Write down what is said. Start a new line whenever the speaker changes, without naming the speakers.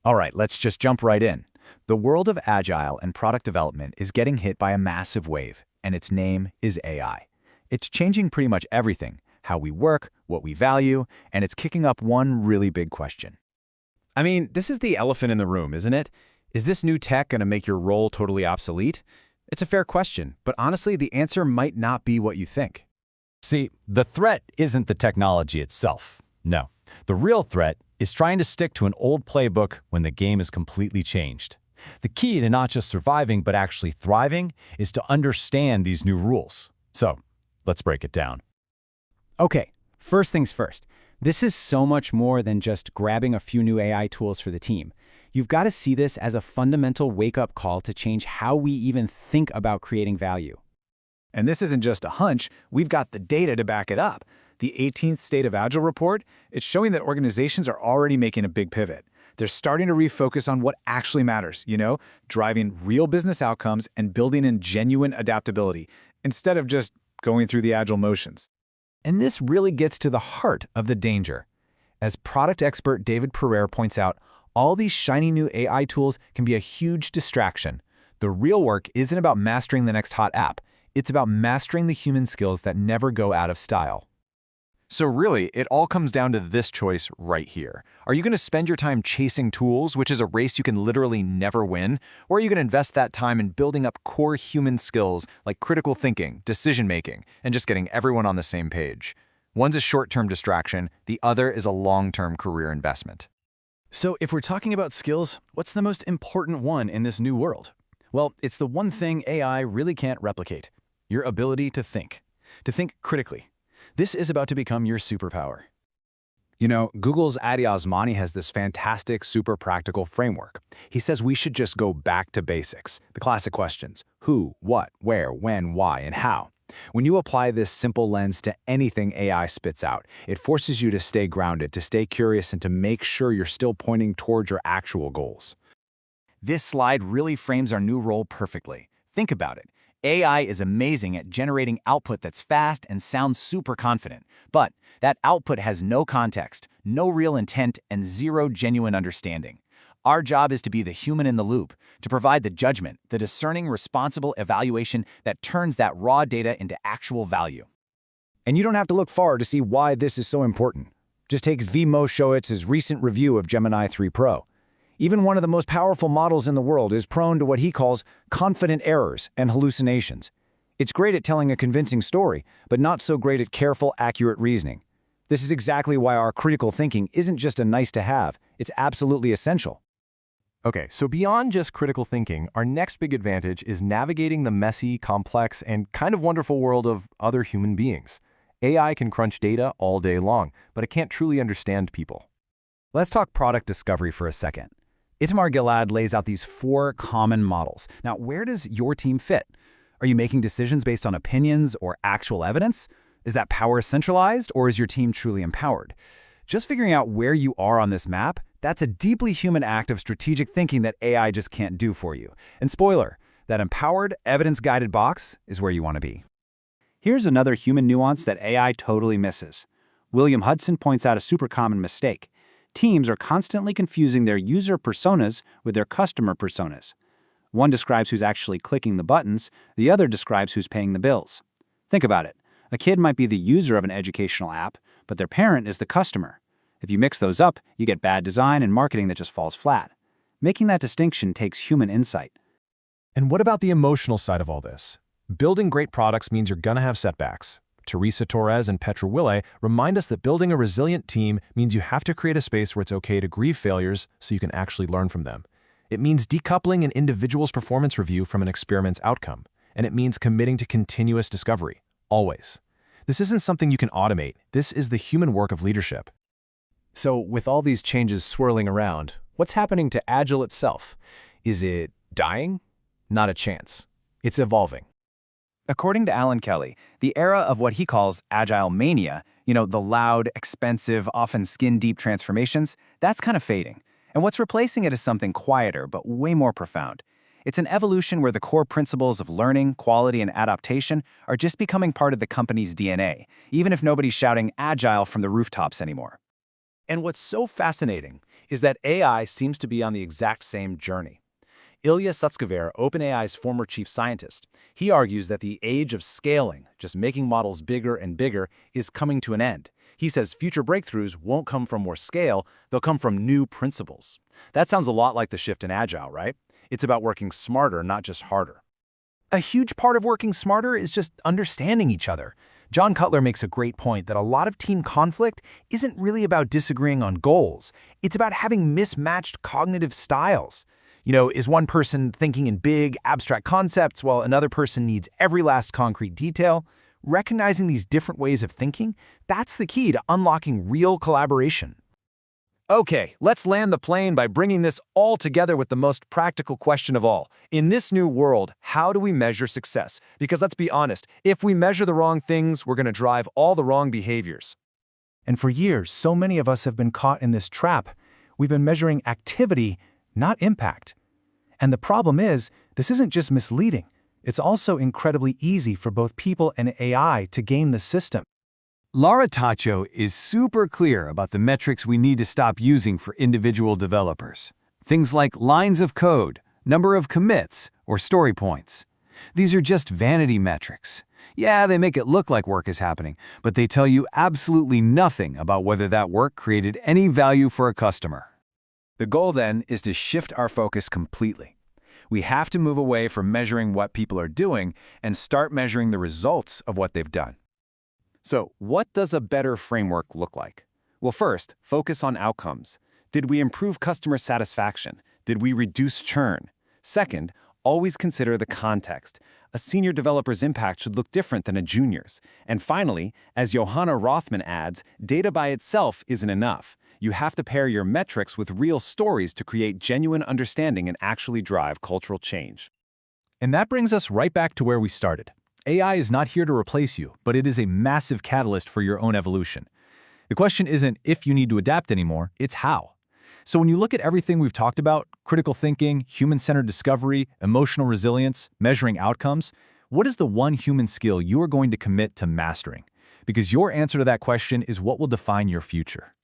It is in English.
All right, let's just jump right in. The world of agile and product development is getting hit by a massive wave, and its name is AI. It's changing pretty much everything, how we work, what we value, and it's kicking up one really big question.
I mean, this is the elephant in the room, isn't it? Is this new tech going to make your role totally obsolete? It's a fair question, but honestly, the answer might not be what you think.
See, the threat isn't the technology itself. No, the real threat is trying to stick to an old playbook when the game is completely changed. The key to not just surviving but actually thriving is to understand these new rules. So, let's break it down.
Okay, first things first. This is so much more than just grabbing a few new AI tools for the team. You've got to see this as a fundamental wake-up call to change how we even think about creating value.
And this isn't just a hunch, we've got the data to back it up. The 18th State of Agile Report, it's showing that organizations are already making a big pivot. They're starting to refocus on what actually matters, driving real business outcomes and building in genuine adaptability, instead of just going through the agile motions.
And this really gets to the heart of the danger. As product expert David Pereira points out, all these shiny new AI tools can be a huge distraction. The real work isn't about mastering the next hot app. It's about mastering the human skills that never go out of style.
So really, it all comes down to this choice right here. Are you going to spend your time chasing tools, which is a race you can literally never win? Or are you going to invest that time in building up core human skills like critical thinking, decision-making, and just getting everyone on the same page? One's a short-term distraction, the other is a long-term career investment.
So if we're talking about skills, what's the most important one in this new world? Well, it's the one thing AI really can't replicate: your ability to think critically. This is about to become your superpower.
Google's Addy Osmani has this fantastic, super practical framework. He says we should just go back to basics, the classic questions: who, what, where, when, why, and how. When you apply this simple lens to anything AI spits out, it forces you to stay grounded, to stay curious, and to make sure you're still pointing toward your actual goals.
This slide really frames our new role perfectly. Think about it. AI is amazing at generating output that's fast and sounds super confident, but that output has no context, no real intent, and zero genuine understanding. Our job is to be the human in the loop, to provide the judgment, the discerning, responsible evaluation that turns that raw data into actual value.
And you don't have to look far to see why this is so important. Just take V. Moshowitz's recent review of Gemini 3 Pro. Even one of the most powerful models in the world is prone to what he calls confident errors and hallucinations. It's great at telling a convincing story, but not so great at careful, accurate reasoning. This is exactly why our critical thinking isn't just a nice-to-have, it's absolutely essential.
Okay, so beyond just critical thinking, our next big advantage is navigating the messy, complex, and kind of wonderful world of other human beings. AI can crunch data all day long, but it can't truly understand people.
Let's talk product discovery for a second. Itamar Gilad lays out these 4 common models. Now, where does your team fit? Are you making decisions based on opinions or actual evidence? Is that power centralized, or is your team truly empowered? Just figuring out where you are on this map, that's a deeply human act of strategic thinking that AI just can't do for you. And spoiler, that empowered, evidence-guided box is where you want to be.
Here's another human nuance that AI totally misses. William Hudson points out a super common mistake. Teams are constantly confusing their user personas with their customer personas. One describes who's actually clicking the buttons, the other describes who's paying the bills. Think about it. A kid might be the user of an educational app, but their parent is the customer. If you mix those up, you get bad design and marketing that just falls flat. Making that distinction takes human insight.
And what about the emotional side of all this? Building great products means you're gonna have setbacks. Teresa, Torres, and Petra, Wille remind us that building a resilient team means you have to create a space where it's okay to grieve failures so you can actually learn from them. It means decoupling an individual's performance review from an experiment's outcome, and it means committing to continuous discovery, always. This isn't something you can automate. This is the human work of leadership.
So with all these changes swirling around, what's happening to Agile itself? Is it dying? Not a chance. It's evolving.
According to Alan Kelly, the era of what he calls Agile mania, the loud, expensive, often skin-deep transformations, that's kind of fading. And what's replacing it is something quieter, but way more profound. It's an evolution where the core principles of learning, quality, and adaptation are just becoming part of the company's DNA, even if nobody's shouting Agile from the rooftops anymore.
And what's so fascinating is that AI seems to be on the exact same journey. Ilya Sutskever, OpenAI's former chief scientist, he argues that the age of scaling, just making models bigger and bigger, is coming to an end. He says future breakthroughs won't come from more scale, they'll come from new principles. That sounds a lot like the shift in Agile, right? It's about working smarter, not just harder.
A huge part of working smarter is just understanding each other. John Cutler makes a great point that a lot of team conflict isn't really about disagreeing on goals. It's about having mismatched cognitive styles. Is one person thinking in big, abstract concepts while another person needs every last concrete detail? Recognizing these different ways of thinking, that's the key to unlocking real collaboration.
Okay, let's land the plane by bringing this all together with the most practical question of all. In this new world, how do we measure success? Because let's be honest, if we measure the wrong things, we're going to drive all the wrong behaviors.
And for years, so many of us have been caught in this trap. We've been measuring activity, not impact. And the problem is, this isn't just misleading. It's also incredibly easy for both people and AI to game the system.
Lara Tacho is super clear about the metrics we need to stop using for individual developers. Things like lines of code, number of commits, or story points. These are just vanity metrics. Yeah, they make it look like work is happening, but they tell you absolutely nothing about whether that work created any value for a customer.
The goal then is to shift our focus completely. We have to move away from measuring what people are doing and start measuring the results of what they've done. So, what does a better framework look like? Well, first, focus on outcomes. Did we improve customer satisfaction? Did we reduce churn? Second, always consider the context. A senior developer's impact should look different than a junior's. And finally, as Johanna Rothman adds, data by itself isn't enough. You have to pair your metrics with real stories to create genuine understanding and actually drive cultural change.
And that brings us right back to where we started. AI is not here to replace you, but it is a massive catalyst for your own evolution. The question isn't if you need to adapt anymore, it's how. So when you look at everything we've talked about, critical thinking, human-centered discovery, emotional resilience, measuring outcomes, what is the one human skill you are going to commit to mastering? Because your answer to that question is what will define your future.